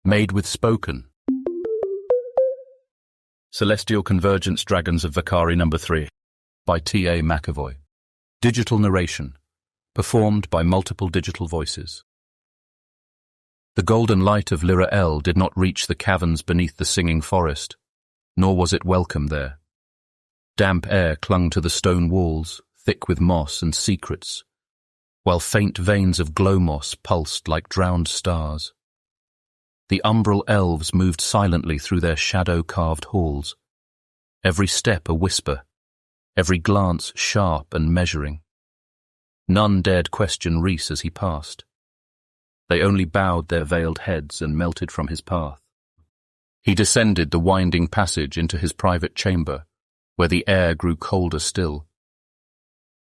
Made with Spoken. Celestial Convergence Dragons of Vacari No. 3 by T.A. McEvoy. Digital narration, performed by multiple digital voices. The golden light of Lyra'el did not reach the caverns beneath the singing forest, nor was it welcome there. Damp air clung to the stone walls, thick with moss and secrets, while faint veins of glow moss pulsed like drowned stars. The umbral elves moved silently through their shadow-carved halls, every step a whisper, every glance sharp and measuring. None dared question Rhys as he passed. They only bowed their veiled heads and melted from his path. He descended the winding passage into his private chamber, where the air grew colder still.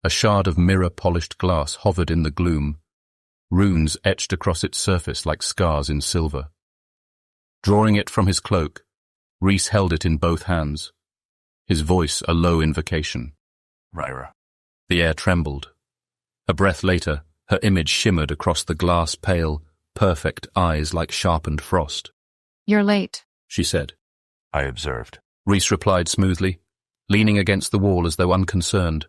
A shard of mirror-polished glass hovered in the gloom, runes etched across its surface like scars in silver. Drawing it from his cloak, Rhys held it in both hands, his voice a low invocation. Lyra. The air trembled. A breath later, her image shimmered across the glass-pale, perfect eyes like sharpened frost. "You're late," she said. I observed. Rhys replied smoothly, leaning against the wall as though unconcerned,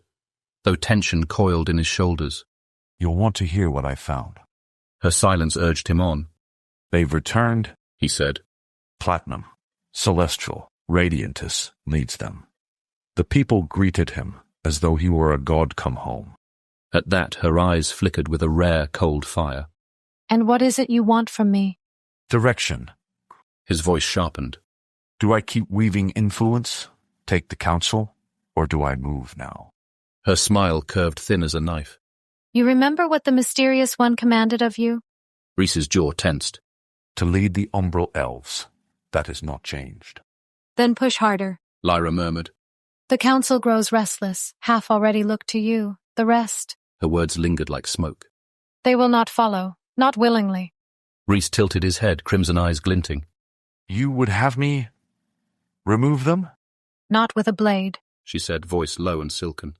though tension coiled in his shoulders. You'll want to hear what I found. Her silence urged him on. They've returned, he said. Platinum, Celestial, Radiantus leads them. The people greeted him as though he were a god come home. At that, her eyes flickered with a rare, cold fire. "And what is it you want from me?" Direction. His voice sharpened. Do I keep weaving influence, take the council, or do I move now? Her smile curved thin as a knife. "You remember what the mysterious one commanded of you?" Rhys's jaw tensed. To lead the umbral elves. That has not changed. "Then push harder," Lyra murmured. "The council grows restless. Half already look to you. The rest—" Her words lingered like smoke. "They will not follow. Not willingly." Rhys tilted his head, crimson eyes glinting. You would have me remove them? "Not with a blade," she said, voice low and silken.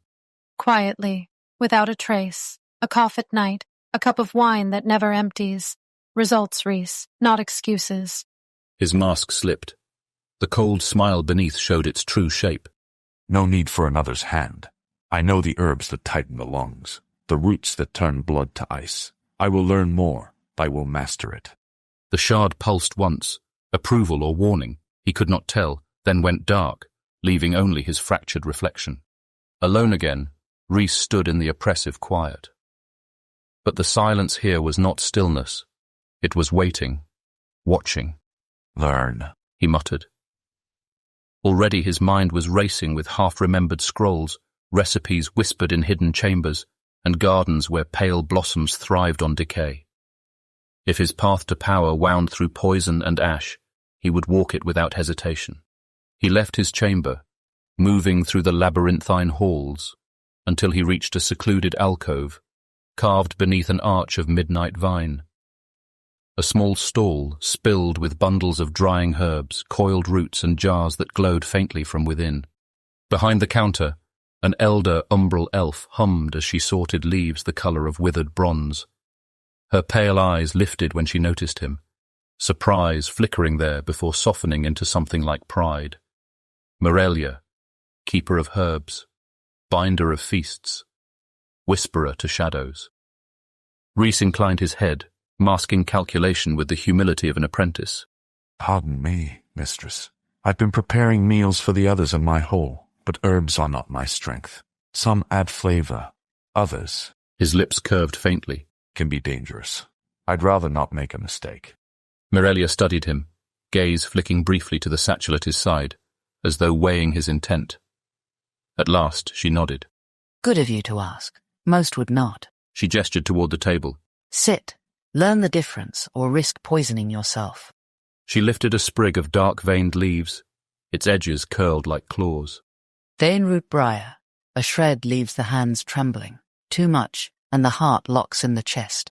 "Quietly, without a trace. A cough at night, a cup of wine that never empties. Results, Rhys, not excuses." His mask slipped. The cold smile beneath showed its true shape. No need for another's hand. I know the herbs that tighten the lungs, the roots that turn blood to ice. I will learn more. I will master it. The shard pulsed once, approval or warning, he could not tell, then went dark, leaving only his fractured reflection. Alone again, Rhys stood in the oppressive quiet. But the silence here was not stillness. It was waiting, watching. Learn, he muttered. Already his mind was racing with half-remembered scrolls, recipes whispered in hidden chambers, and gardens where pale blossoms thrived on decay. If his path to power wound through poison and ash, he would walk it without hesitation. He left his chamber, moving through the labyrinthine halls, until he reached a secluded alcove, carved beneath an arch of midnight vine. A small stall, spilled with bundles of drying herbs, coiled roots and jars that glowed faintly from within. Behind the counter, an elder umbral elf hummed as she sorted leaves the colour of withered bronze. Her pale eyes lifted when she noticed him, surprise flickering there before softening into something like pride. Morelia, keeper of herbs, binder of feasts, whisperer to shadows. Rhys inclined his head, masking calculation with the humility of an apprentice. Pardon me, mistress. I've been preparing meals for the others in my hall, but herbs are not my strength. Some add flavor, others— His lips curved faintly. —can be dangerous. I'd rather not make a mistake. Morelia studied him, gaze flicking briefly to the satchel at his side, as though weighing his intent. At last she nodded. "Good of you to ask. Most would not." She gestured toward the table. "Sit. Learn the difference, or risk poisoning yourself." She lifted a sprig of dark-veined leaves, its edges curled like claws. Vaneroot briar. A shred leaves the hands trembling. Too much, and the heart locks in the chest.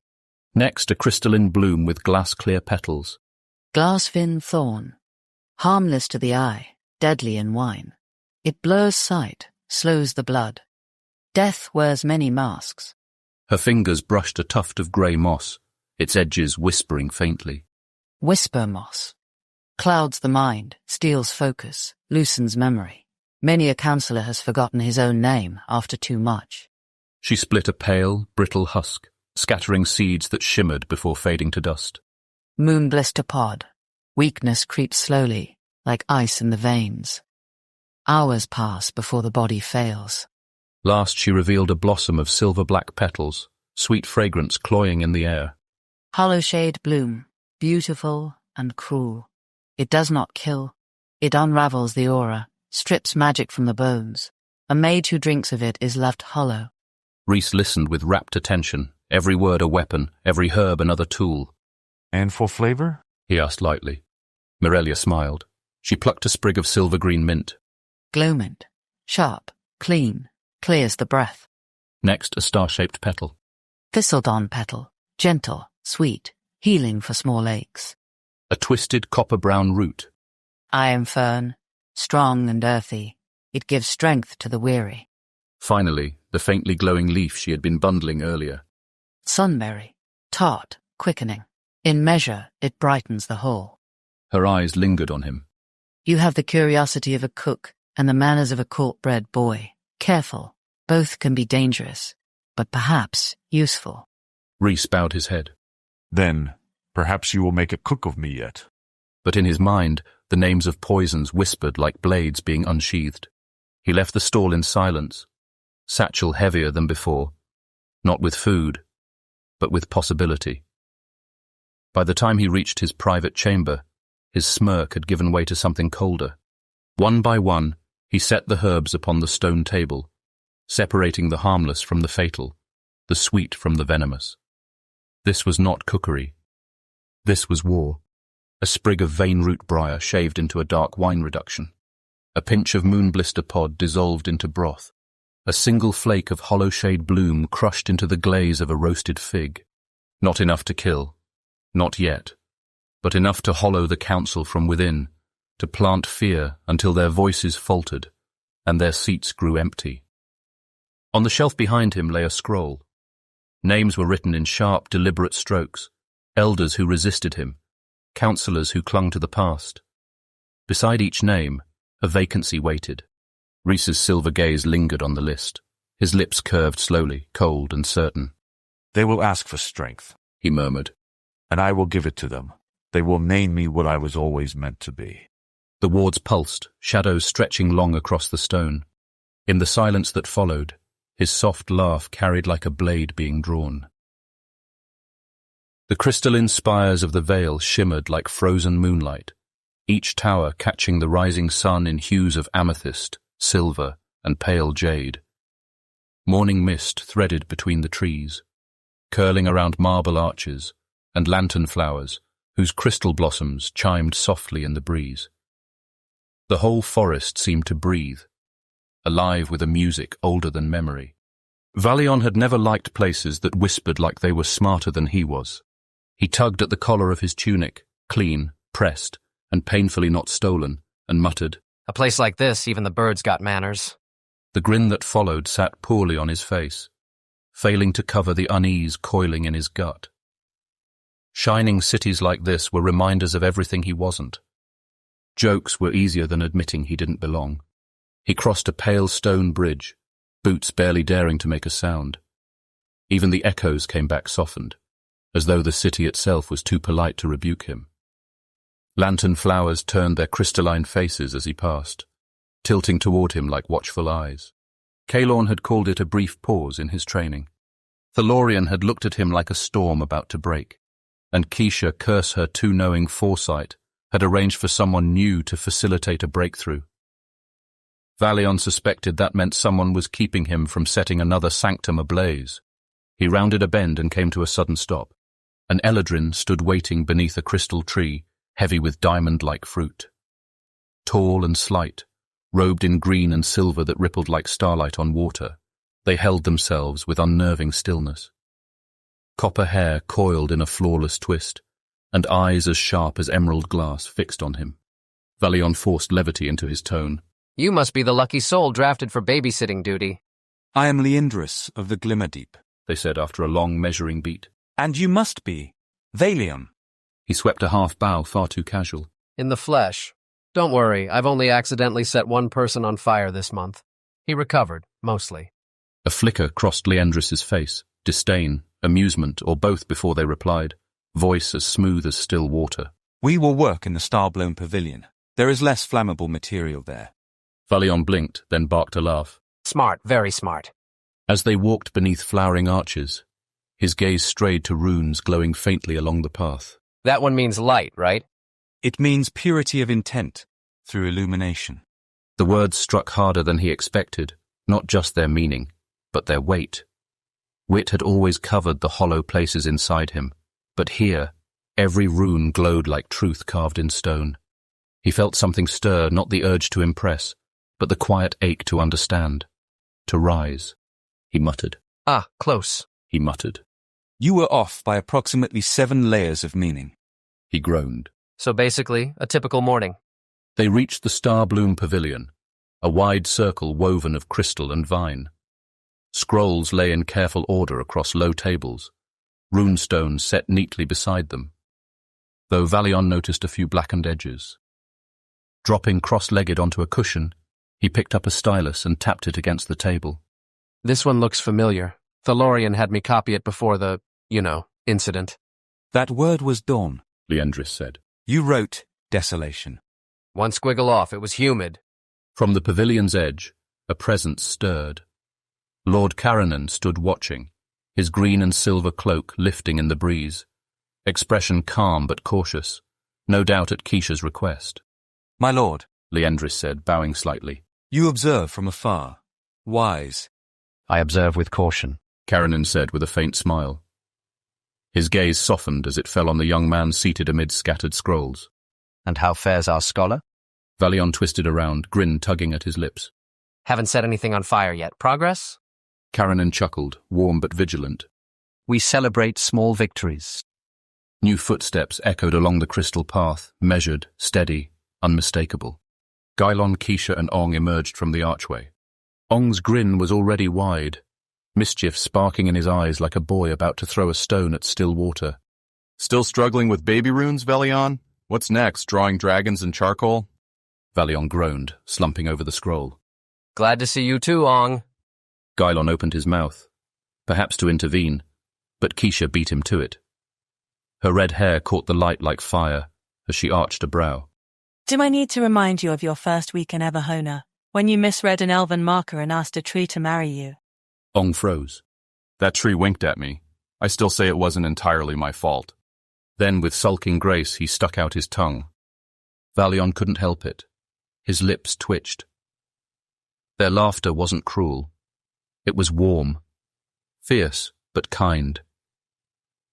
Next, a crystalline bloom with glass-clear petals. Glassfin thorn. Harmless to the eye, deadly in wine. It blurs sight, slows the blood. Death wears many masks. Her fingers brushed a tuft of grey moss, its edges whispering faintly. Whisper moss. Clouds the mind, steals focus, loosens memory. Many a counsellor has forgotten his own name after too much. She split a pale, brittle husk, scattering seeds that shimmered before fading to dust. Moon blister pod. Weakness creeps slowly, like ice in the veins. Hours pass before the body fails. Last she revealed a blossom of silver-black petals, sweet fragrance cloying in the air. Hollow shade bloom, beautiful and cruel. It does not kill. It unravels the aura, strips magic from the bones. A mage who drinks of it is left hollow. Rhys listened with rapt attention, every word a weapon, every herb another tool. And for flavor? He asked lightly. Mirelia smiled. She plucked a sprig of silver-green mint. Glow mint. Sharp, clean, clears the breath. Next, a star-shaped petal. Thistledon petal. Gentle, sweet, healing for small aches. A twisted copper-brown root. Iron fern. Strong and earthy. It gives strength to the weary. Finally, the faintly glowing leaf she had been bundling earlier. Sunberry. Tart, quickening. In measure, it brightens the whole. Her eyes lingered on him. You have the curiosity of a cook and the manners of a court-bred boy. Careful. Both can be dangerous, but perhaps useful. Rhys bowed his head. Then, perhaps you will make a cook of me yet. But in his mind, the names of poisons whispered like blades being unsheathed. He left the stall in silence, satchel heavier than before, not with food, but with possibility. By the time he reached his private chamber, his smirk had given way to something colder. One by one, he set the herbs upon the stone table, separating the harmless from the fatal, the sweet from the venomous. This was not cookery. This was war. A sprig of vein root briar shaved into a dark wine reduction. A pinch of moonblister pod dissolved into broth. A single flake of hollow shade bloom crushed into the glaze of a roasted fig. Not enough to kill. Not yet. But enough to hollow the council from within, to plant fear until their voices faltered, and their seats grew empty. On the shelf behind him lay a scroll. Names were written in sharp, deliberate strokes. Elders who resisted him. Counsellors who clung to the past. Beside each name, a vacancy waited. Rhys's silver gaze lingered on the list. His lips curved slowly, cold and certain. They will ask for strength, he murmured. And I will give it to them. They will name me what I was always meant to be. The wards pulsed, shadows stretching long across the stone. In the silence that followed, his soft laugh carried like a blade being drawn. The crystalline spires of the Vale shimmered like frozen moonlight, each tower catching the rising sun in hues of amethyst, silver, and pale jade. Morning mist threaded between the trees, curling around marble arches and lantern flowers whose crystal blossoms chimed softly in the breeze. The whole forest seemed to breathe, alive with a music older than memory. Valion had never liked places that whispered like they were smarter than he was. He tugged at the collar of his tunic, clean, pressed, and painfully not stolen, and muttered, "A place like this, even the birds got manners." The grin that followed sat poorly on his face, failing to cover the unease coiling in his gut. Shining cities like this were reminders of everything he wasn't. Jokes were easier than admitting he didn't belong. He crossed a pale stone bridge, boots barely daring to make a sound. Even the echoes came back softened, as though the city itself was too polite to rebuke him. Lantern flowers turned their crystalline faces as he passed, tilting toward him like watchful eyes. Caelorn had called it a brief pause in his training. Thalorian had looked at him like a storm about to break, and Keisha, curse her too-knowing foresight, had arranged for someone new to facilitate a breakthrough. Valion suspected that meant someone was keeping him from setting another sanctum ablaze. He rounded a bend and came to a sudden stop. An Eladrin stood waiting beneath a crystal tree, heavy with diamond-like fruit. Tall and slight, robed in green and silver that rippled like starlight on water, they held themselves with unnerving stillness. Copper hair coiled in a flawless twist, and eyes as sharp as emerald glass fixed on him. Valion forced levity into his tone. "You must be the lucky soul drafted for babysitting duty." "I am Liandris of the Glimmerdeep," they said after a long measuring beat. "And you must be Valion." He swept a half bow, far too casual. In the flesh. Don't worry, I've only accidentally set one person on fire this month. He recovered, mostly. A flicker crossed Liendris's face, disdain, amusement, or both before they replied, voice as smooth as still water. We will work in the star-blown pavilion. There is less flammable material there. Valion blinked, then barked a laugh. Smart, very smart. As they walked beneath flowering arches, his gaze strayed to runes glowing faintly along the path. That one means light, right? It means purity of intent through illumination. The words struck harder than he expected, not just their meaning, but their weight. Wit had always covered the hollow places inside him, but here, every rune glowed like truth carved in stone. He felt something stir, not the urge to impress, but the quiet ache to understand, to rise. He muttered. Ah, close. He muttered. You were off by approximately 7 layers of meaning. He groaned. So basically, a typical morning. They reached the star-bloom pavilion, a wide circle woven of crystal and vine. Scrolls lay in careful order across low tables, runestones set neatly beside them, though Valion noticed a few blackened edges. Dropping cross-legged onto a cushion, he picked up a stylus and tapped it against the table. This one looks familiar. Thalorian had me copy it before the, incident. That word was dawn, Liendris said. You wrote desolation. One squiggle off, it was humid. From the pavilion's edge, a presence stirred. Lord Caranan stood watching, his green and silver cloak lifting in the breeze, expression calm but cautious, no doubt at Keisha's request. My lord, Liendris said, bowing slightly. You observe from afar. Wise. I observe with caution, Caranan said with a faint smile. His gaze softened as it fell on the young man seated amid scattered scrolls. And how fares our scholar? Valion twisted around, grin tugging at his lips. Haven't set anything on fire yet. Progress? Caranan chuckled, warm but vigilant. We celebrate small victories. New footsteps echoed along the crystal path, measured, steady, unmistakable. Gylon, Keisha, and Ong emerged from the archway. Ong's grin was already wide, mischief sparking in his eyes like a boy about to throw a stone at still water. Still struggling with baby runes, Valion? What's next, drawing dragons in charcoal? Valion groaned, slumping over the scroll. Glad to see you too, Ong. Gylon opened his mouth, perhaps to intervene, but Keisha beat him to it. Her red hair caught the light like fire as she arched a brow. Do I need to remind you of your first week in Everhona, when you misread an elven marker and asked a tree to marry you? Ong froze. That tree winked at me. I still say it wasn't entirely my fault. Then, with sulking grace, he stuck out his tongue. Valion couldn't help it. His lips twitched. Their laughter wasn't cruel. It was warm, fierce, but kind.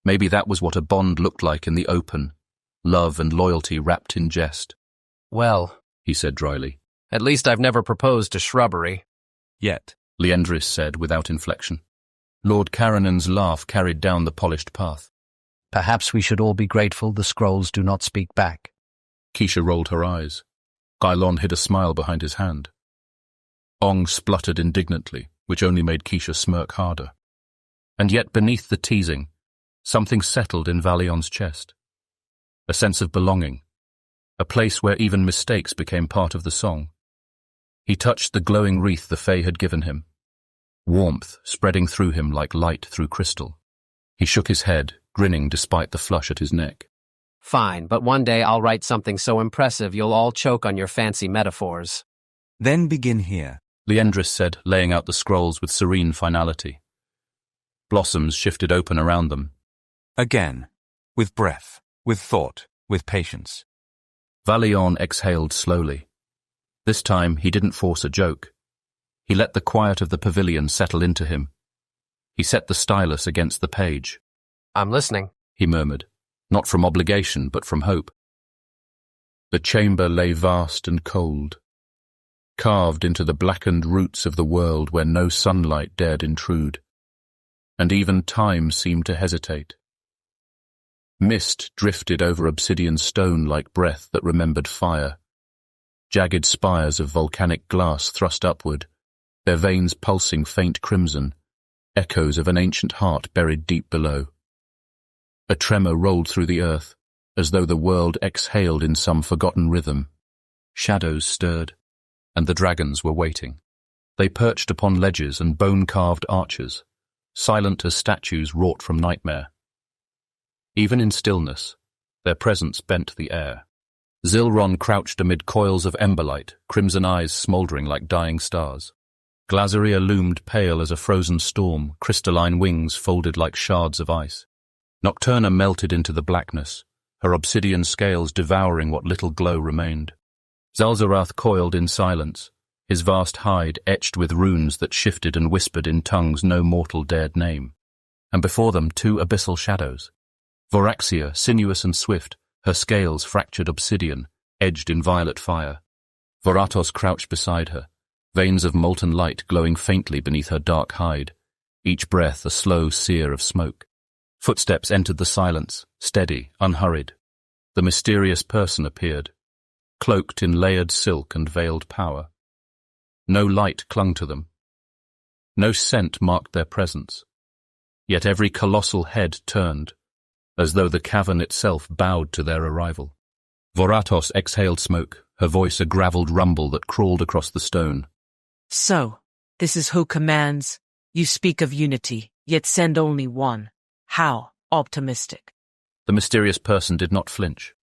Maybe that was what a bond looked like in the open, love and loyalty wrapped in jest. Well, he said dryly. At least I've never proposed to shrubbery. Yet, Liendris said without inflection. Lord Caranan's laugh carried down the polished path. Perhaps we should all be grateful the scrolls do not speak back. Keisha rolled her eyes. Gylon hid a smile behind his hand. Ong spluttered indignantly, which only made Keisha smirk harder. And yet beneath the teasing, something settled in Valion's chest. A sense of belonging, a place where even mistakes became part of the song. He touched the glowing wreath the Fae had given him, warmth spreading through him like light through crystal. He shook his head, grinning despite the flush at his neck. Fine, but one day I'll write something so impressive you'll all choke on your fancy metaphors. Then begin here, Liendris said, laying out the scrolls with serene finality. Blossoms shifted open around them. Again, with breath, with thought, with patience. Valion exhaled slowly. This time he didn't force a joke. He let the quiet of the pavilion settle into him. He set the stylus against the page. I'm listening, he murmured, not from obligation but from hope. The chamber lay vast and cold, carved into the blackened roots of the world where no sunlight dared intrude, and even time seemed to hesitate. Mist drifted over obsidian stone like breath that remembered fire. Jagged spires of volcanic glass thrust upward, their veins pulsing faint crimson, echoes of an ancient heart buried deep below. A tremor rolled through the earth, as though the world exhaled in some forgotten rhythm. Shadows stirred, and the dragons were waiting. They perched upon ledges and bone-carved arches, silent as statues wrought from nightmare. Even in stillness, their presence bent the air. Zilron crouched amid coils of emberlight, crimson eyes smouldering like dying stars. Glazeria loomed pale as a frozen storm, crystalline wings folded like shards of ice. Nocturna melted into the blackness, her obsidian scales devouring what little glow remained. Zalzorath coiled in silence, his vast hide etched with runes that shifted and whispered in tongues no mortal dared name. And before them 2 abyssal shadows. Voraxia, sinuous and swift, her scales fractured obsidian, edged in violet fire. Voratos crouched beside her, veins of molten light glowing faintly beneath her dark hide, each breath a slow sear of smoke. Footsteps entered the silence, steady, unhurried. The mysterious person appeared, cloaked in layered silk and veiled power. No light clung to them. No scent marked their presence. Yet every colossal head turned, as though the cavern itself bowed to their arrival. Voratos exhaled smoke, her voice a gravelled rumble that crawled across the stone. So, this is who commands. You speak of unity, yet send only one. How optimistic. The mysterious person did not flinch.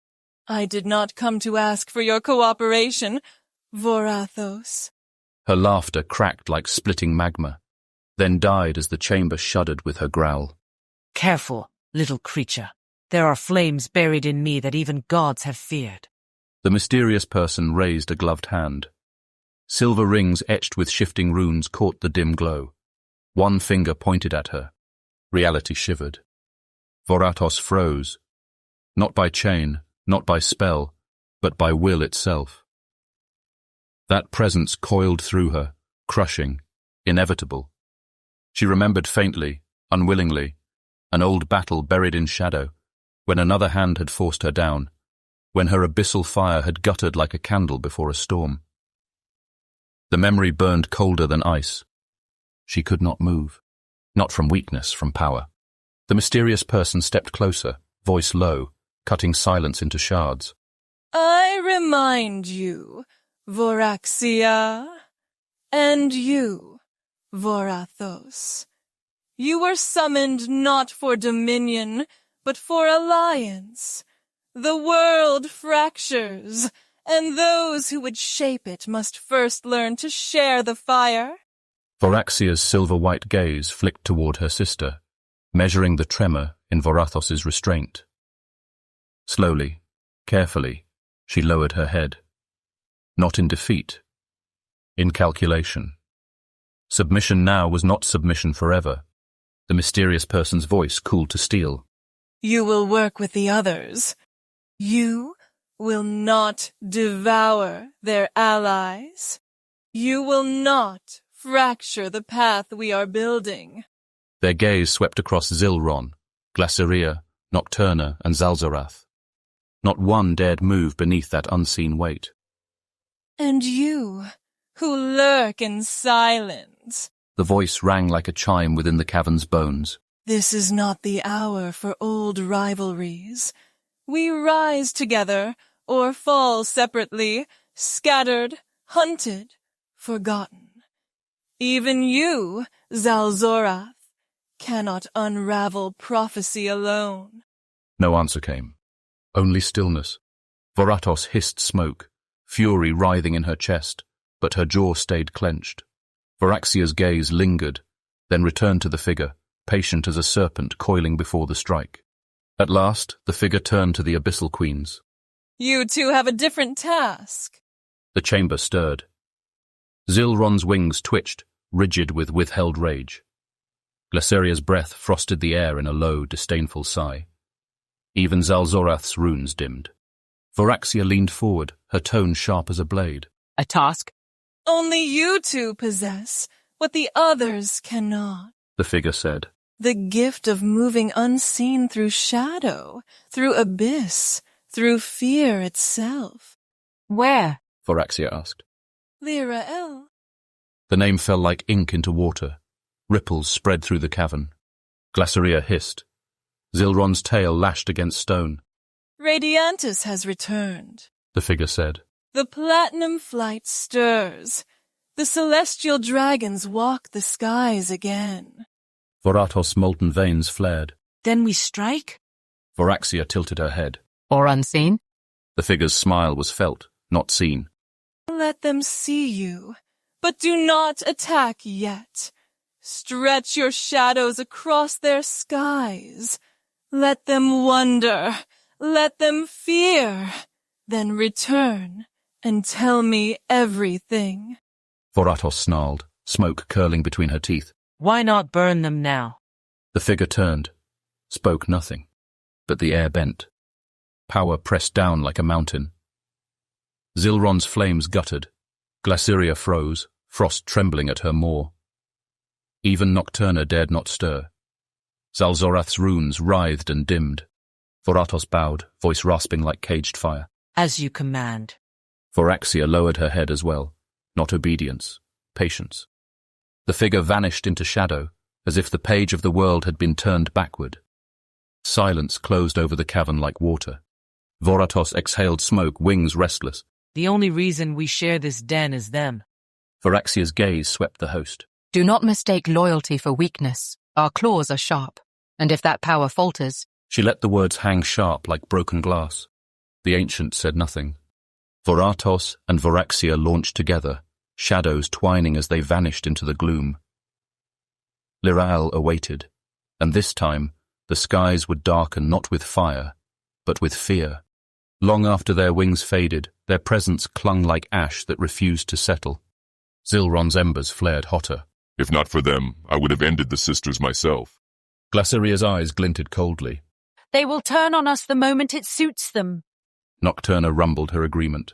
I did not come to ask for your cooperation, Vorathos. Her laughter cracked like splitting magma, then died as the chamber shuddered with her growl. Careful, little creature. There are flames buried in me that even gods have feared. The mysterious person raised a gloved hand. Silver rings etched with shifting runes caught the dim glow. One finger pointed at her. Reality shivered. Voratos froze. Not by chain, not by spell, but by will itself. That presence coiled through her, crushing, inevitable. She remembered faintly, unwillingly, an old battle buried in shadow, when another hand had forced her down, when her abyssal fire had guttered like a candle before a storm. The memory burned colder than ice. She could not move. Not from weakness, from power. The mysterious person stepped closer, voice low, cutting silence into shards. I remind you, Voraxia, and you, Vorathos. You were summoned not for dominion, but for alliance. The world fractures, and those who would shape it must first learn to share the fire. Voraxia's silver-white gaze flicked toward her sister, measuring the tremor in Vorathos's restraint. Slowly, carefully, she lowered her head. Not in defeat, in calculation. Submission now was not submission forever. The mysterious person's voice cooled to steel. You will work with the others. You will not devour their allies. You will not fracture the path we are building. Their gaze swept across Zilron, Glaceria, Nocturna, and Zalzorath. Not one dared move beneath that unseen weight. And you, who lurk in silence. The voice rang like a chime within the cavern's bones. This is not the hour for old rivalries. We rise together, or fall separately, scattered, hunted, forgotten. Even you, Zalzorath, cannot unravel prophecy alone. No answer came. Only stillness. Voratos hissed smoke, fury writhing in her chest, but her jaw stayed clenched. Voraxia's gaze lingered, then returned to the figure, patient as a serpent coiling before the strike. At last, the figure turned to the Abyssal Queens. You two have a different task. The chamber stirred. Zilron's wings twitched, rigid with withheld rage. Glaceria's breath frosted the air in a low, disdainful sigh. Even Zalzorath's runes dimmed. Voraxia leaned forward, her tone sharp as a blade. A task? Only you two possess what the others cannot, the figure said. The gift of moving unseen through shadow, through abyss, through fear itself. Where? Voraxia asked. Lyra'el. The name fell like ink into water. Ripples spread through the cavern. Glaceria hissed. Zilron's tail lashed against stone. Radiantus has returned. the figure said. The platinum flight stirs. The celestial dragons walk the skies again. Voratos' molten veins flared. Then we strike? Voraxia tilted her head. Or unseen? The figure's smile was felt, not seen. Let them see you, but do not attack yet. Stretch your shadows across their skies. Let them wonder. Let them fear. Then return and tell me everything. Voratos snarled, smoke curling between her teeth. Why not burn them now? The figure turned, spoke nothing, but the air bent. Power pressed down like a mountain. Zilron's flames guttered. Glaciria froze, frost trembling at her maw. Even Nocturna dared not stir. Zalzorath's runes writhed and dimmed. Voratos bowed, voice rasping like caged fire. As you command. Voraxia lowered her head as well. Not obedience, patience. The figure vanished into shadow, as if the page of the world had been turned backward. Silence closed over the cavern like water. Voratos exhaled smoke, wings restless. The only reason we share this den is them. Voraxia's gaze swept the host. Do not mistake loyalty for weakness. Our claws are sharp, and if that power falters... She let the words hang sharp like broken glass. The ancient said nothing. Voratos and Voraxia launched together, shadows twining as they vanished into the gloom. Lyra'el awaited, and this time the skies would darken not with fire, but with fear. Long after their wings faded, their presence clung like ash that refused to settle. Zilron's embers flared hotter. If not for them, I would have ended the sisters myself. Glaceria's eyes glinted coldly. They will turn on us the moment it suits them. Nocturna rumbled her agreement.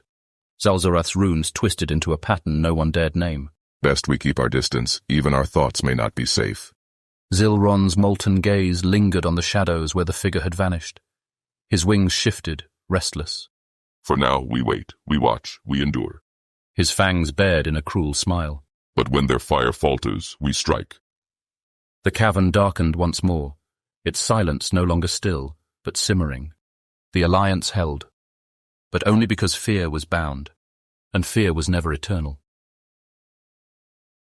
Zalzorath's runes twisted into a pattern no one dared name. Best we keep our distance, even our thoughts may not be safe. Zilron's molten gaze lingered on the shadows where the figure had vanished. His wings shifted, restless. For now, we wait, we watch, we endure. His fangs bared in a cruel smile. But when their fire falters, we strike. The cavern darkened once more, its silence no longer still, but simmering. The alliance held, but only because fear was bound, and fear was never eternal.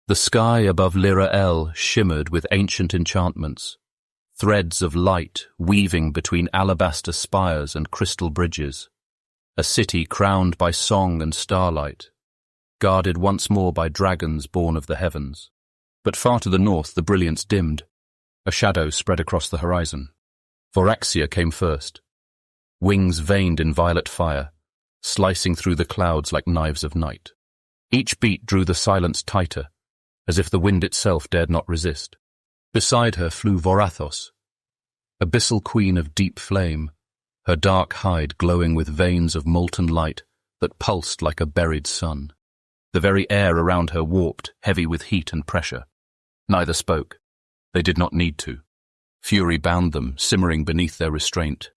The sky above Lyra'el shimmered with ancient enchantments, threads of light weaving between alabaster spires and crystal bridges, a city crowned by song and starlight, guarded once more by dragons born of the heavens. But far to the north the brilliance dimmed. A shadow spread across the horizon. Voraxia came first. Wings veined in violet fire, slicing through the clouds like knives of night. Each beat drew the silence tighter, as if the wind itself dared not resist. Beside her flew Vorathos, abyssal queen of deep flame, her dark hide glowing with veins of molten light that pulsed like a buried sun. The very air around her warped, heavy with heat and pressure. Neither spoke. They did not need to. Fury bound them, simmering beneath their restraint.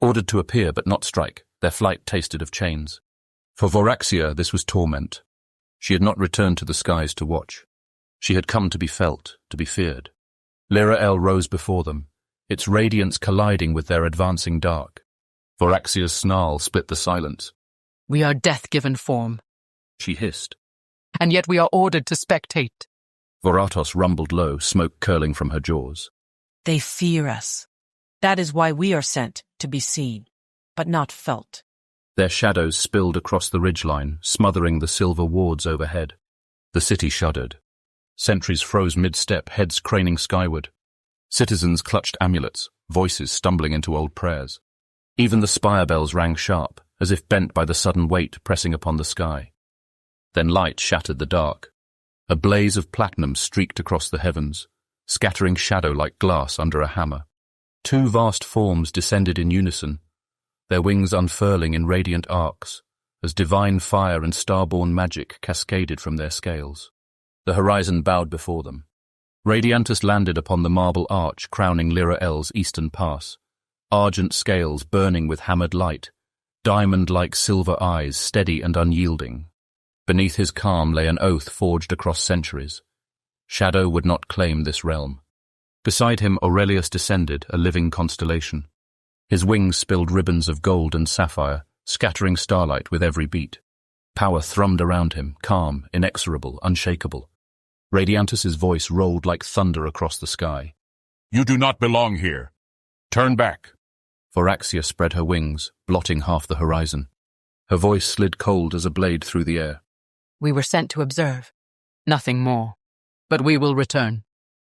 Ordered to appear but not strike, their flight tasted of chains. For Voraxia this was torment. She had not returned to the skies to watch. She had come to be felt, to be feared. Lyra'el rose before them, its radiance colliding with their advancing dark. Voraxia's snarl split the silence. We are death-given form, she hissed. And yet we are ordered to spectate. Voratos rumbled low, smoke curling from her jaws. They fear us. That is why we are sent to be seen, but not felt. Their shadows spilled across the ridgeline, smothering the silver wards overhead. The city shuddered. Sentries froze mid-step, heads craning skyward. Citizens clutched amulets, voices stumbling into old prayers. Even the spire bells rang sharp, as if bent by the sudden weight pressing upon the sky. Then light shattered the dark. A blaze of platinum streaked across the heavens, scattering shadow like glass under a hammer. Two vast forms descended in unison, their wings unfurling in radiant arcs, as divine fire and starborn magic cascaded from their scales. The horizon bowed before them. Radiantus landed upon the marble arch crowning Lyra'el's eastern pass, argent scales burning with hammered light, diamond-like silver eyes steady and unyielding. Beneath his calm lay an oath forged across centuries. Shadow would not claim this realm. Beside him Aurelius descended, a living constellation. His wings spilled ribbons of gold and sapphire, scattering starlight with every beat. Power thrummed around him, calm, inexorable, unshakable. Radiantus's voice rolled like thunder across the sky. You do not belong here. Turn back. Varaxia spread her wings, blotting half the horizon. Her voice slid cold as a blade through the air. We were sent to observe. Nothing more. But we will return.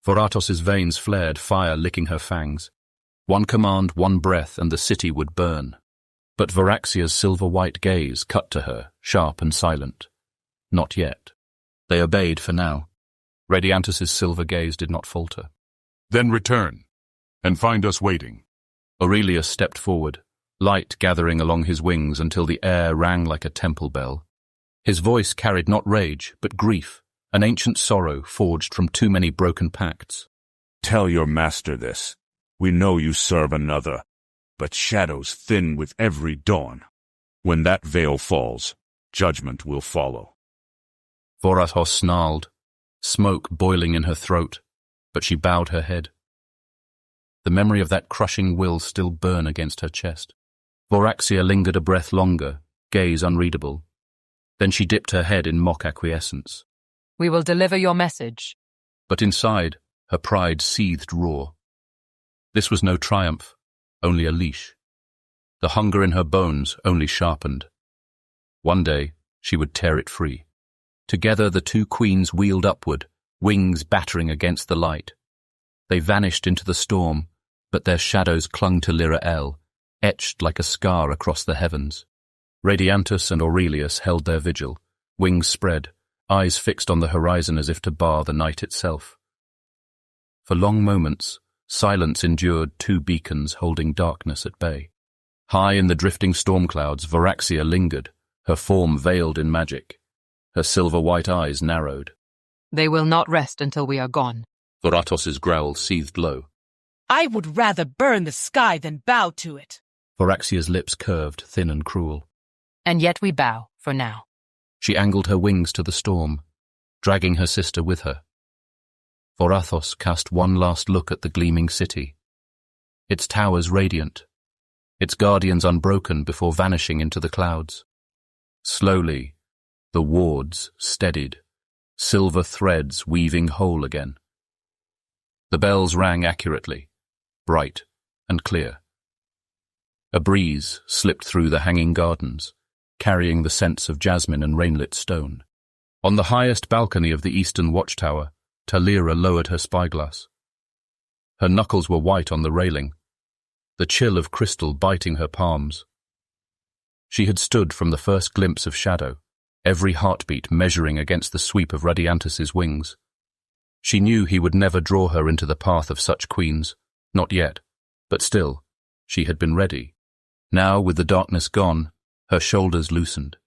Voratos's veins flared, fire licking her fangs. One command, one breath, and the city would burn. But Varaxia's silver-white gaze cut to her, sharp and silent. Not yet. They obeyed for now. Radiantus's silver gaze did not falter. Then return, and find us waiting. Aurelius stepped forward, light gathering along his wings until the air rang like a temple bell. His voice carried not rage, but grief, an ancient sorrow forged from too many broken pacts. Tell your master this. We know you serve another, but shadows thin with every dawn. When that veil falls, judgment will follow. Varatos snarled, smoke boiling in her throat, but she bowed her head. The memory of that crushing will still burned against her chest. Varaxia lingered a breath longer, gaze unreadable. Then she dipped her head in mock acquiescence. We will deliver your message. But inside, her pride seethed raw. This was no triumph, only a leash. The hunger in her bones only sharpened. One day, she would tear it free. Together the two queens wheeled upward, wings battering against the light. They vanished into the storm, but their shadows clung to Lyra'el, etched like a scar across the heavens. Radiantus and Aurelius held their vigil, wings spread, eyes fixed on the horizon as if to bar the night itself. For long moments, silence endured two beacons holding darkness at bay. High in the drifting storm clouds, Varaxia lingered, her form veiled in magic. Her silver-white eyes narrowed. They will not rest until we are gone. Varatos's growl seethed low. I would rather burn the sky than bow to it. Varaxia's lips curved, thin and cruel. And yet we bow, for now. She angled her wings to the storm, dragging her sister with her. Varathos cast one last look at the gleaming city, its towers radiant, its guardians unbroken before vanishing into the clouds. Slowly, the wards steadied, silver threads weaving whole again. The bells rang accurately, bright and clear. A breeze slipped through the hanging gardens, carrying the scents of jasmine and rainlit stone. On the highest balcony of the eastern watchtower, Talira lowered her spyglass. Her knuckles were white on the railing, the chill of crystal biting her palms. She had stood from the first glimpse of shadow, every heartbeat measuring against the sweep of Radiantus's wings. She knew he would never draw her into the path of such queens, not yet, but still, she had been ready. Now, with the darkness gone, her shoulders loosened.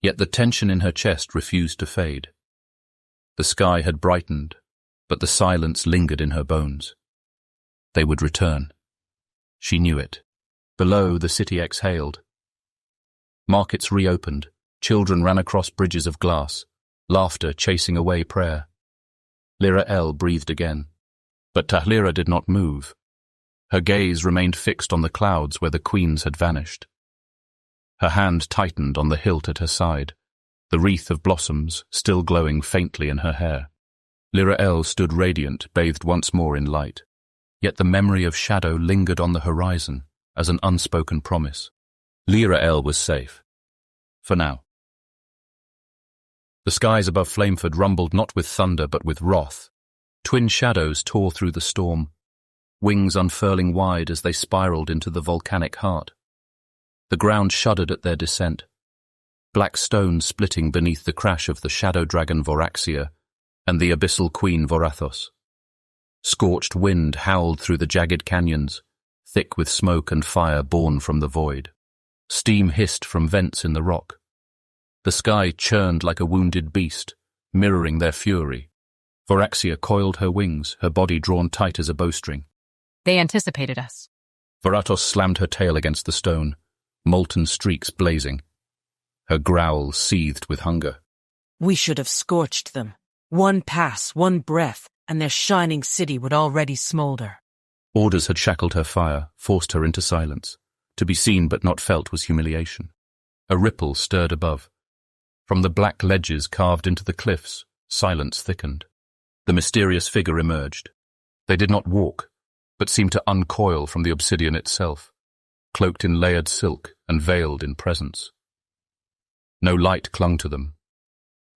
Yet the tension in her chest refused to fade. The sky had brightened, but the silence lingered in her bones. They would return. She knew it. Below, the city exhaled. Markets reopened, children ran across bridges of glass, laughter chasing away prayer. Lyra'el breathed again, but Talira did not move. Her gaze remained fixed on the clouds where the queens had vanished. Her hand tightened on the hilt at her side, the wreath of blossoms still glowing faintly in her hair. Lyra'el stood radiant, bathed once more in light. Yet the memory of shadow lingered on the horizon as an unspoken promise. Lyra'el was safe. For now. The skies above Flameford rumbled not with thunder but with wrath. Twin shadows tore through the storm, wings unfurling wide as they spiraled into the volcanic heart. The ground shuddered at their descent, black stone splitting beneath the crash of the shadow dragon Varaxia and the abyssal queen Varathos. Scorched wind howled through the jagged canyons, thick with smoke and fire born from the void. Steam hissed from vents in the rock. The sky churned like a wounded beast, mirroring their fury. Varaxia coiled her wings, her body drawn tight as a bowstring. They anticipated us. Varatos slammed her tail against the stone, molten streaks blazing. Her growl seethed with hunger. We should have scorched them. One pass, one breath, and their shining city would already smolder. Orders had shackled her fire, forced her into silence. To be seen but not felt was humiliation. A ripple stirred above. From the black ledges carved into the cliffs, silence thickened. The mysterious figure emerged. They did not walk, but seemed to uncoil from the obsidian itself, cloaked in layered silk and veiled in presence. No light clung to them.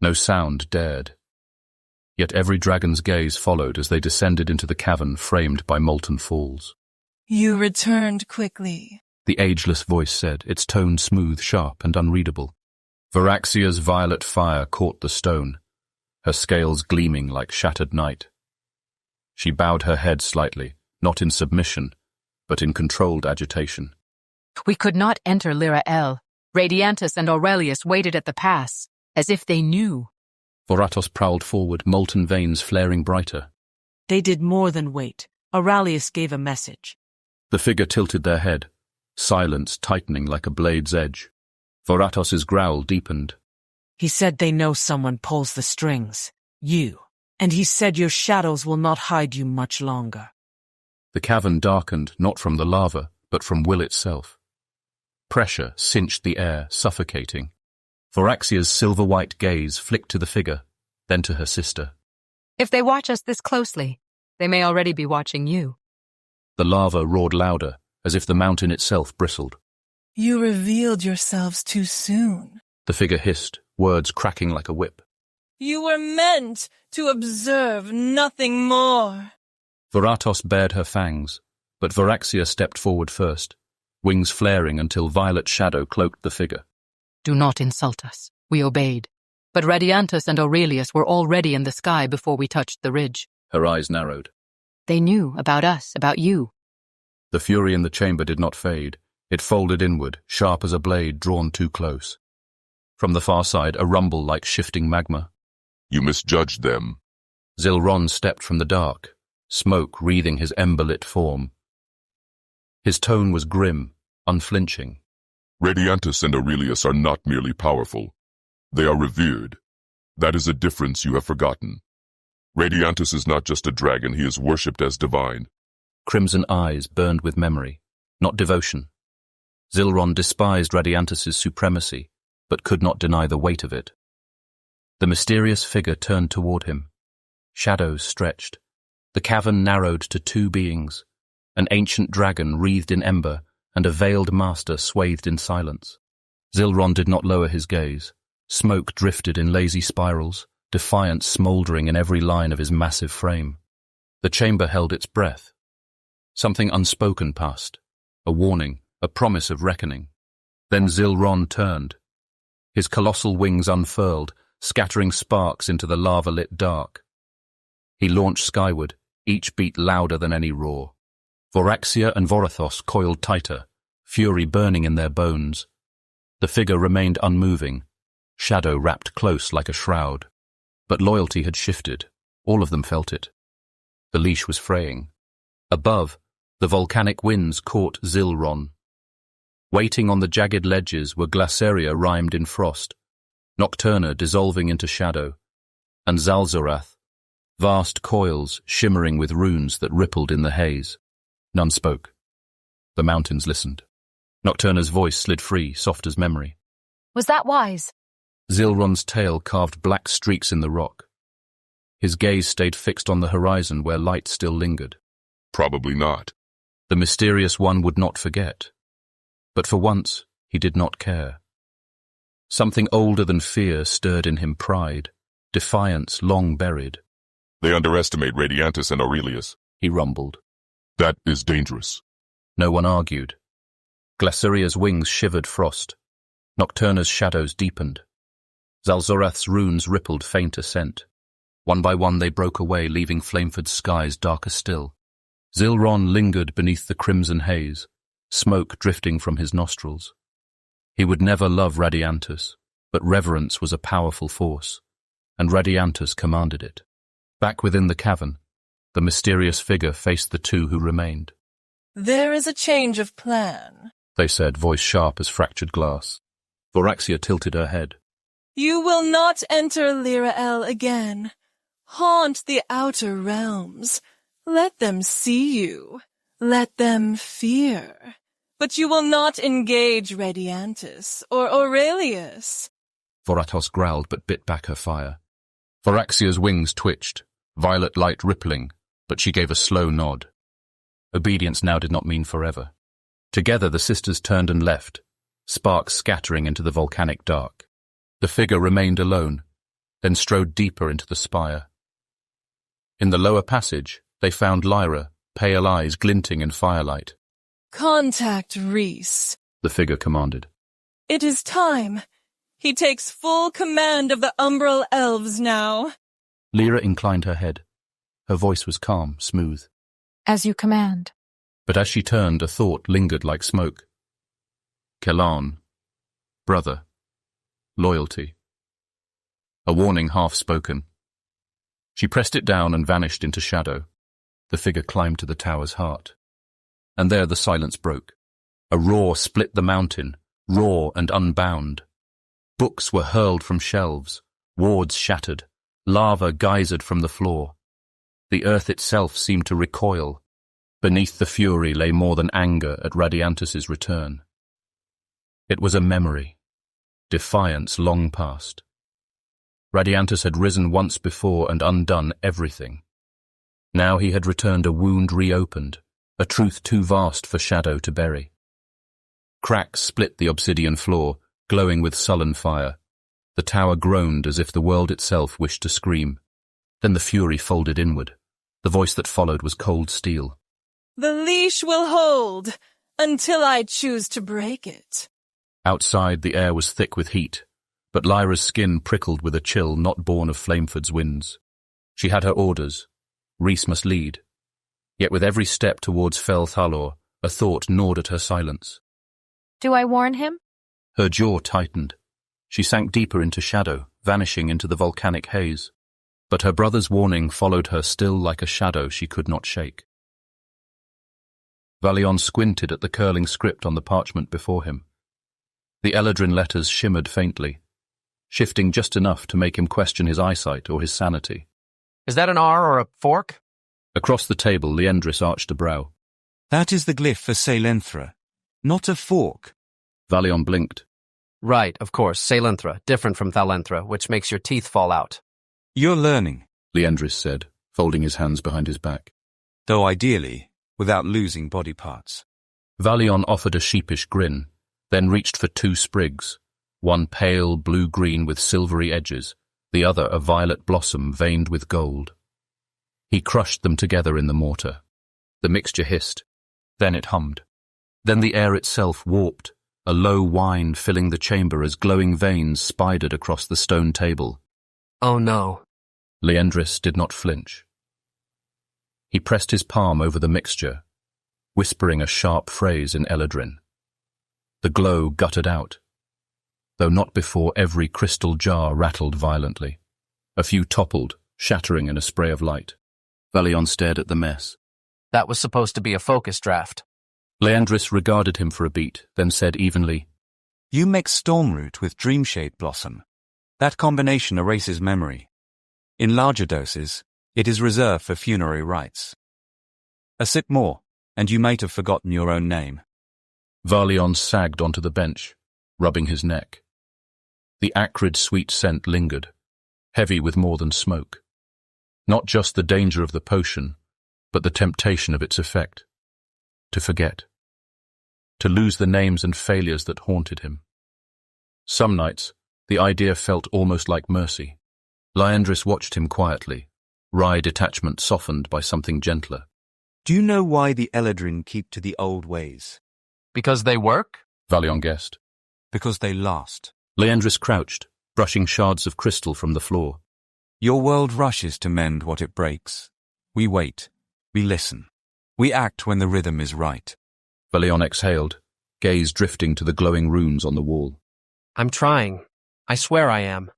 No sound dared. Yet every dragon's gaze followed as they descended into the cavern framed by molten falls. You returned quickly, the ageless voice said, its tone smooth, sharp, and unreadable. Varaxia's violet fire caught the stone, her scales gleaming like shattered night. She bowed her head slightly, not in submission, but in controlled agitation. We could not enter Lyra'el. Radiantus and Aurelius waited at the pass, as if they knew. Voratos prowled forward, molten veins flaring brighter. They did more than wait. Aurelius gave a message. The figure tilted their head, silence tightening like a blade's edge. Voratos's growl deepened. He said they know someone pulls the strings. You. And he said your shadows will not hide you much longer. The cavern darkened, not from the lava, but from will itself. Pressure cinched the air, suffocating. Voraxia's silver-white gaze flicked to the figure, then to her sister. If they watch us this closely, they may already be watching you. The lava roared louder, as if the mountain itself bristled. You revealed yourselves too soon, the figure hissed, words cracking like a whip. You were meant to observe, nothing more. Voratos bared her fangs, but Varaxia stepped forward first, wings flaring until violet shadow cloaked the figure. Do not insult us. We obeyed. But Radiantus and Aurelius were already in the sky before we touched the ridge. Her eyes narrowed. They knew about us, about you. The fury in the chamber did not fade. It folded inward, sharp as a blade drawn too close. From the far side, a rumble like shifting magma. You misjudged them. Zilron stepped from the dark, smoke wreathing his ember-lit form. His tone was grim, unflinching. Radiantus and Aurelius are not merely powerful. They are revered. That is a difference you have forgotten. Radiantus is not just a dragon, he is worshipped as divine. Crimson eyes burned with memory, not devotion. Zilron despised Radiantus's supremacy, but could not deny the weight of it. The mysterious figure turned toward him. Shadows stretched. The cavern narrowed to two beings, an ancient dragon wreathed in ember and a veiled master swathed in silence. Zilron did not lower his gaze. Smoke drifted in lazy spirals, defiance smouldering in every line of his massive frame. The chamber held its breath. Something unspoken passed, a warning, a promise of reckoning. Then Zilron turned. His colossal wings unfurled, scattering sparks into the lava-lit dark. He launched skyward, each beat louder than any roar. Voraxia and Vorathos coiled tighter, fury burning in their bones. The figure remained unmoving, shadow wrapped close like a shroud. But loyalty had shifted. All of them felt it. The leash was fraying. Above, the volcanic winds caught Zilron. Waiting on the jagged ledges were glaciaria rimed in frost, Nocturna dissolving into shadow, and Zalzorath, vast coils shimmering with runes that rippled in the haze. None spoke. The mountains listened. Nocturna's voice slid free, soft as memory. Was that wise? Zilron's tail carved black streaks in the rock. His gaze stayed fixed on the horizon where light still lingered. Probably not. The mysterious one would not forget. But for once, he did not care. Something older than fear stirred in him pride, defiance long buried. They underestimate Radiantus and Aurelius, he rumbled. That is dangerous. No one argued. Glaceria's wings shivered frost. Nocturna's shadows deepened. Zalzorath's runes rippled faint ascent. One by one they broke away, leaving Flameford's skies darker still. Zilron lingered beneath the crimson haze, smoke drifting from his nostrils. He would never love Radiantus, but reverence was a powerful force, and Radiantus commanded it. Back within the cavern, the mysterious figure faced the two who remained. There is a change of plan, they said, voice sharp as fractured glass. Voraxia tilted her head. You will not enter Lyra'el again. Haunt the outer realms. Let them see you. Let them fear. But you will not engage Radiantus or Aurelius. Voratos growled but bit back her fire. Voraxia's wings twitched, violet light rippling, but she gave a slow nod. Obedience now did not mean forever. Together the sisters turned and left, sparks scattering into the volcanic dark. The figure remained alone, then strode deeper into the spire. In the lower passage, they found Lyra, pale eyes glinting in firelight. Contact Rhys, the figure commanded. It is time. He takes full command of the umbral elves now. Lyra inclined her head. Her voice was calm, smooth. As you command. But as she turned, a thought lingered like smoke. Kellan. Brother. Loyalty. A warning half-spoken. She pressed it down and vanished into shadow. The figure climbed to the tower's heart. And there the silence broke. A roar split the mountain, raw and unbound. Books were hurled from shelves, wards shattered, lava geysered from the floor. The earth itself seemed to recoil. Beneath the fury lay more than anger at Radiantus's return. It was a memory, defiance long past. Radiantus had risen once before and undone everything. Now he had returned a wound reopened, a truth too vast for shadow to bury. Cracks split the obsidian floor, glowing with sullen fire. The tower groaned as if the world itself wished to scream. Then the fury folded inward. The voice that followed was cold steel. The leash will hold until I choose to break it. Outside, the air was thick with heat, but Lyra's skin prickled with a chill not born of Flameford's winds. She had her orders. Rhys must lead. Yet with every step towards Fel Thalor, a thought gnawed at her silence. Do I warn him? Her jaw tightened. She sank deeper into shadow, vanishing into the volcanic haze. But her brother's warning followed her still like a shadow she could not shake. Valion squinted at the curling script on the parchment before him. The Eladrin letters shimmered faintly, shifting just enough to make him question his eyesight or his sanity. Is that an R or a fork? Across the table, Liendris arched a brow. That is the glyph for Salenthra, not a fork. Valion blinked. Right, of course, Salenthra, different from Thalenthra, which makes your teeth fall out. You're learning, Liendris said, folding his hands behind his back. Though ideally, without losing body parts. Valion offered a sheepish grin, then reached for 2 sprigs, one pale blue-green with silvery edges, the other a violet blossom veined with gold. He crushed them together in the mortar. The mixture hissed. Then it hummed. Then the air itself warped, a low whine filling the chamber as glowing veins spidered across the stone table. Oh no. Liendris did not flinch. He pressed his palm over the mixture, whispering a sharp phrase in Eladrin. The glow guttered out, though not before every crystal jar rattled violently. A few toppled, shattering in a spray of light. Valion stared at the mess. That was supposed to be a focus draft. Liendris regarded him for a beat, then said evenly, You mix Stormroot with Dreamshade Blossom. That combination erases memory. In larger doses, it is reserved for funerary rites. A sip more, and you might have forgotten your own name. Valion sagged onto the bench, rubbing his neck. The acrid sweet scent lingered, heavy with more than smoke. Not just the danger of the potion, but the temptation of its effect. To forget. To lose the names and failures that haunted him. Some nights, the idea felt almost like mercy. Liendris watched him quietly, wry detachment softened by something gentler. Do you know why the Eladrin keep to the old ways? Because they work? Valion guessed. Because they last. Liendris crouched, brushing shards of crystal from the floor. Your world rushes to mend what it breaks. We wait. We listen. We act when the rhythm is right. Valion exhaled, gaze drifting to the glowing runes on the wall. I'm trying. I swear I am.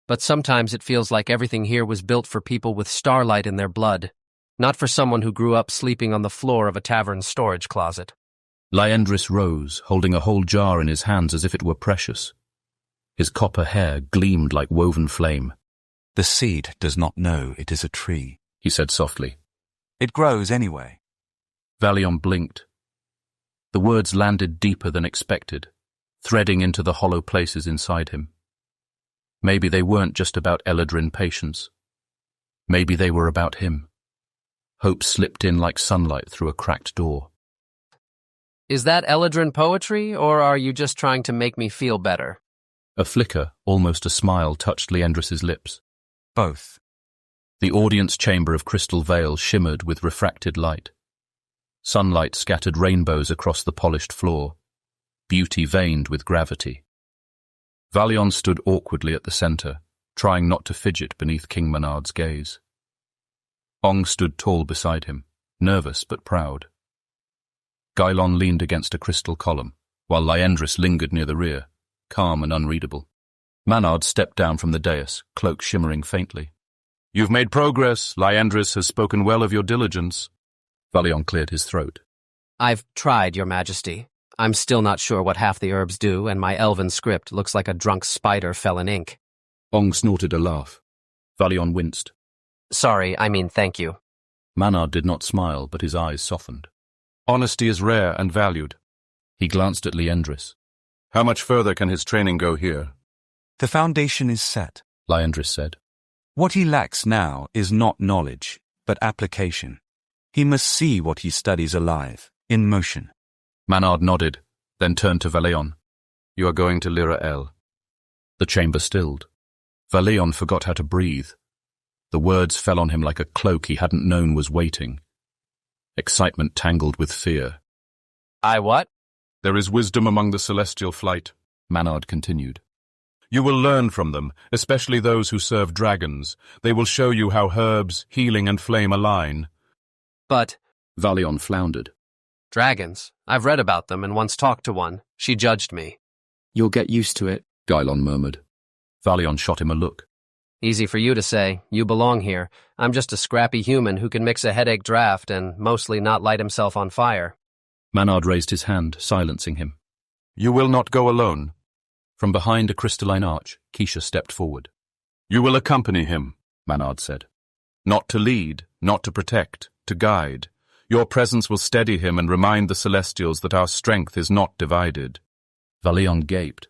But sometimes it feels like everything here was built for people with starlight in their blood, not for someone who grew up sleeping on the floor of a tavern's storage closet. Liendris rose, holding a whole jar in his hands as if it were precious. His copper hair gleamed like woven flame. The seed does not know it is a tree, he said softly. It grows anyway. Valion blinked. The words landed deeper than expected, threading into the hollow places inside him. Maybe they weren't just about Eladrin patience. Maybe they were about him. Hope slipped in like sunlight through a cracked door. Is that Eladrin poetry, or are you just trying to make me feel better? A flicker, almost a smile, touched Liendris's lips. Both. The audience chamber of crystal veil shimmered with refracted light. Sunlight scattered rainbows across the polished floor. Beauty veined with gravity. Valion stood awkwardly at the center, trying not to fidget beneath King Menard's gaze. Ong stood tall beside him, nervous but proud. Gylon leaned against a crystal column, while Liendris lingered near the rear, calm and unreadable. Menard stepped down from the dais, cloak shimmering faintly. You've made progress. Liendris has spoken well of your diligence. Valion cleared his throat. I've tried, Your Majesty. I'm still not sure what half the herbs do, and my elven script looks like a drunk spider fell in ink. Ong snorted a laugh. Valion winced. Sorry, I mean thank you. Menard did not smile, but his eyes softened. Honesty is rare and valued. He glanced at Liendris. How much further can his training go here? The foundation is set, Liendris said. What he lacks now is not knowledge, but application. He must see what he studies alive, in motion. Menard nodded, then turned to Valion. You are going to Lyra'el. The chamber stilled. Valion forgot how to breathe. The words fell on him like a cloak he hadn't known was waiting. Excitement tangled with fear. I what? There is wisdom among the celestial flight, Menard continued. You will learn from them, especially those who serve dragons. They will show you how herbs, healing, and flame align. But... Valion floundered. Dragons. I've read about them and once talked to one. She judged me. You'll get used to it, Gylon murmured. Valion shot him a look. Easy for you to say. You belong here. I'm just a scrappy human who can mix a headache draft and mostly not light himself on fire. Menard raised his hand, silencing him. You will not go alone. From behind a crystalline arch, Keisha stepped forward. You will accompany him, Menard said. Not to lead, not to protect, to guide. Your presence will steady him and remind the Celestials that our strength is not divided. Valion gaped.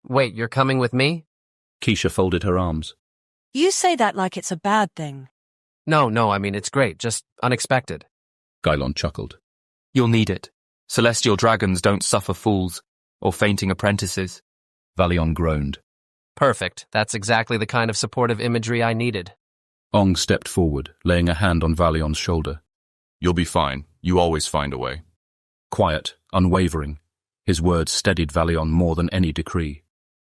Wait, you're coming with me? Keisha folded her arms. You say that like it's a bad thing. No, I mean it's great, just unexpected. Gylon chuckled. You'll need it. Celestial dragons don't suffer fools or fainting apprentices. Valion groaned. Perfect. That's exactly the kind of supportive imagery I needed. Ong stepped forward, laying a hand on Valion's shoulder. You'll be fine. You always find a way. Quiet, unwavering. His words steadied Valion more than any decree.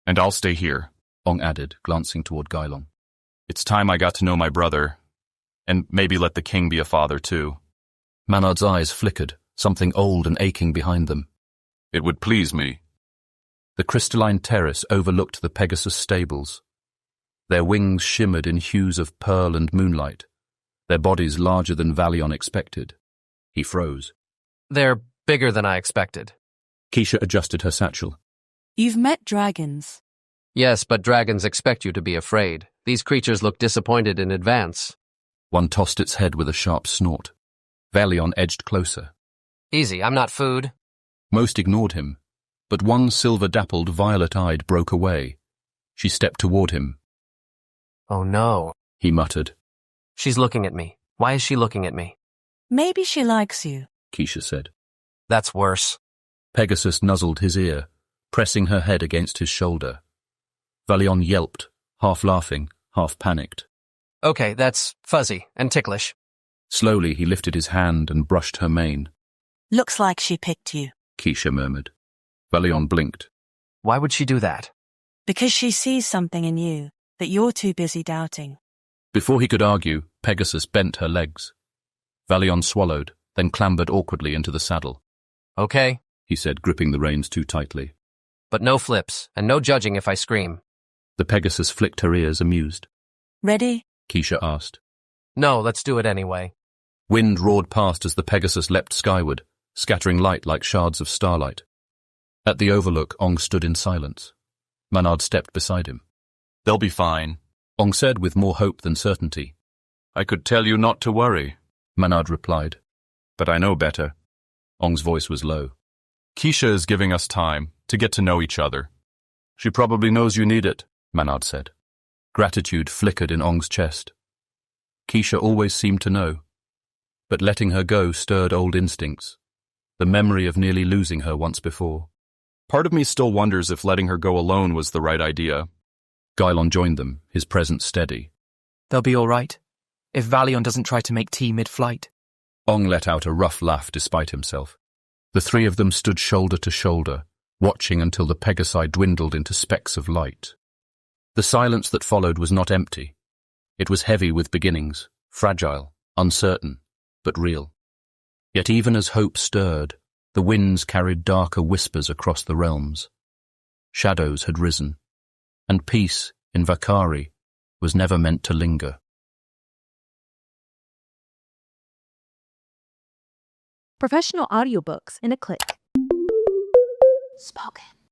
And I'll stay here, Ong added, glancing toward Gylon. It's time I got to know my brother. And maybe let the king be a father, too. Menard's eyes flickered, something old and aching behind them. It would please me. The crystalline terrace overlooked the Pegasus stables. Their wings shimmered in hues of pearl and moonlight, their bodies larger than Valion expected. He froze. They're bigger than I expected. Keisha adjusted her satchel. You've met dragons. Yes, but dragons expect you to be afraid. These creatures look disappointed in advance. One tossed its head with a sharp snort. Valion edged closer. Easy, I'm not food. Most ignored him, but one silver-dappled, violet-eyed broke away. She stepped toward him. Oh no, he muttered. She's looking at me. Why is she looking at me? Maybe she likes you, Keisha said. That's worse. Pegasus nuzzled his ear, pressing her head against his shoulder. Valion yelped, half laughing, half panicked. Okay, that's fuzzy and ticklish. Slowly he lifted his hand and brushed her mane. Looks like she picked you, Keisha murmured. Valion blinked. Why would she do that? Because she sees something in you that you're too busy doubting. Before he could argue, Pegasus bent her legs. Valion swallowed, then clambered awkwardly into the saddle. Okay, he said, gripping the reins too tightly. But no flips, and no judging if I scream. The Pegasus flicked her ears, amused. Ready? Keisha asked. No, let's do it anyway. Wind roared past as the Pegasus leapt skyward, scattering light like shards of starlight. At the overlook, Ong stood in silence. Menard stepped beside him. They'll be fine, Ong said with more hope than certainty. I could tell you not to worry, Menard replied. but I know better. Ong's voice was low. Keisha is giving us time to get to know each other. She probably knows you need it, Manad said. Gratitude flickered in Ong's chest. Keisha always seemed to know, but letting her go stirred old instincts, the memory of nearly losing her once before. Part of me still wonders if letting her go alone was the right idea. Gylon joined them, his presence steady. They'll be all right, if Valion doesn't try to make tea mid-flight. Ong let out a rough laugh despite himself. The three of them stood shoulder to shoulder, watching until the Pegasi dwindled into specks of light. The silence that followed was not empty. It was heavy with beginnings, fragile, uncertain, but real. Yet even as hope stirred, the winds carried darker whispers across the realms. Shadows had risen, and peace in Vacari was never meant to linger. Professional audiobooks in a click. Spoken.